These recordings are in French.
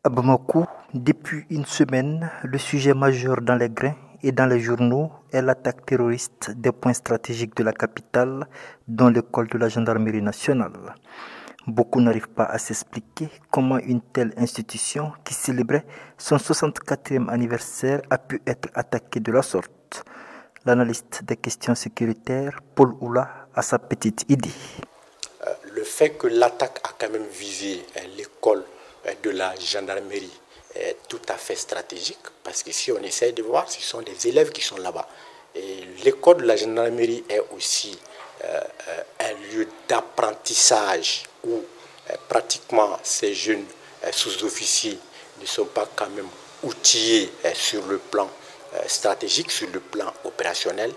À Bamako, depuis une semaine, le sujet majeur dans les grains et dans les journaux est l'attaque terroriste des points stratégiques de la capitale, dont l'école de la gendarmerie nationale. Beaucoup n'arrivent pas à s'expliquer comment une telle institution qui célébrait son 64e anniversaire a pu être attaquée de la sorte. L'analyste des questions sécuritaires, Paul Oula, a sa petite idée. Le fait que l'attaque a quand même visé l'école de la gendarmerie est tout à fait stratégique, parce que si on essaie de voir, ce sont des élèves qui sont là-bas. Et l'école de la gendarmerie est aussi un lieu d'apprentissage où pratiquement ces jeunes sous-officiers ne sont pas quand même outillés sur le plan stratégique, sur le plan opérationnel.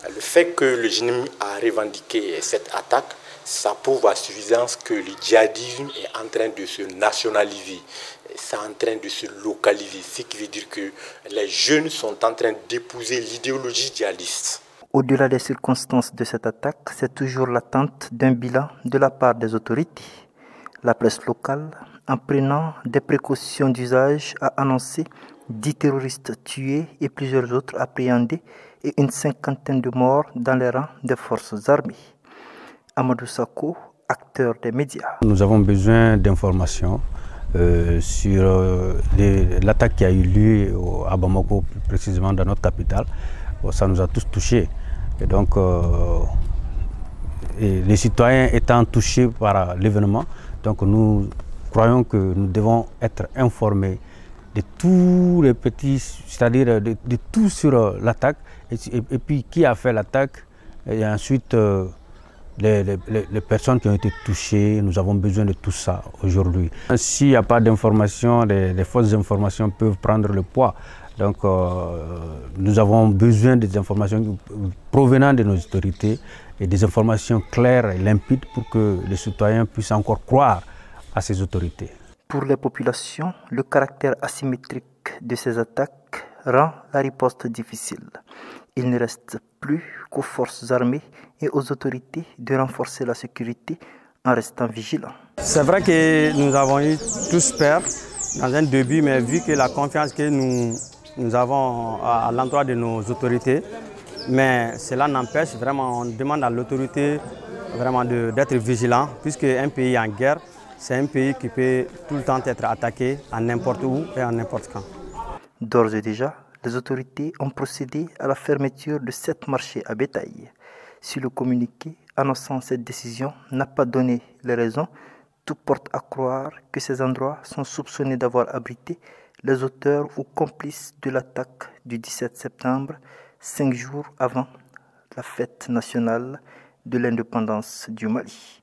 Le fait que le GNIM a revendiqué cette attaque, ça prouve à suffisance que le djihadisme est en train de se nationaliser, c'est en train de se localiser, ce qui veut dire que les jeunes sont en train d'épouser l'idéologie djihadiste. Au-delà des circonstances de cette attaque, c'est toujours l'attente d'un bilan de la part des autorités. La presse locale, en prenant des précautions d'usage, a annoncé 10 terroristes tués et plusieurs autres appréhendés et une cinquantaine de morts dans les rangs des forces armées. Amadou Sako, acteur des médias. Nous avons besoin d'informations sur l'attaque qui a eu lieu à Bamako, plus précisément dans notre capitale. Ça nous a tous touchés. Et donc, les citoyens étant touchés par l'événement, donc nous croyons que nous devons être informés de tous les petits, c'est-à-dire de tout sur l'attaque, et puis qui a fait l'attaque, et ensuite les personnes qui ont été touchées. Nous avons besoin de tout ça aujourd'hui. S'il n'y a pas d'informations, les fausses informations peuvent prendre le poids. Donc nous avons besoin des informations provenant de nos autorités et des informations claires et limpides pour que les citoyens puissent encore croire à ces autorités. Pour les populations, le caractère asymétrique de ces attaques rend la riposte difficile. Il ne reste plus qu'aux forces armées et aux autorités de renforcer la sécurité en restant vigilants. C'est vrai que nous avons eu tous peur dans un début, mais vu que la confiance que nous avons à l'endroit de nos autorités, mais cela n'empêche vraiment, on demande à l'autorité vraiment d'être vigilant, puisque un pays en guerre, c'est un pays qui peut tout le temps être attaqué à n'importe où et à n'importe quand. D'ores et déjà, les autorités ont procédé à la fermeture de 7 marchés à bétail. Si le communiqué annonçant cette décision n'a pas donné les raisons, tout porte à croire que ces endroits sont soupçonnés d'avoir abrité les auteurs ou complices de l'attaque du 17 septembre, 5 jours avant la fête nationale de l'indépendance du Mali.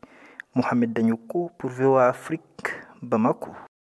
Mohamed Danyoko pour VOA Afrique, Bamako.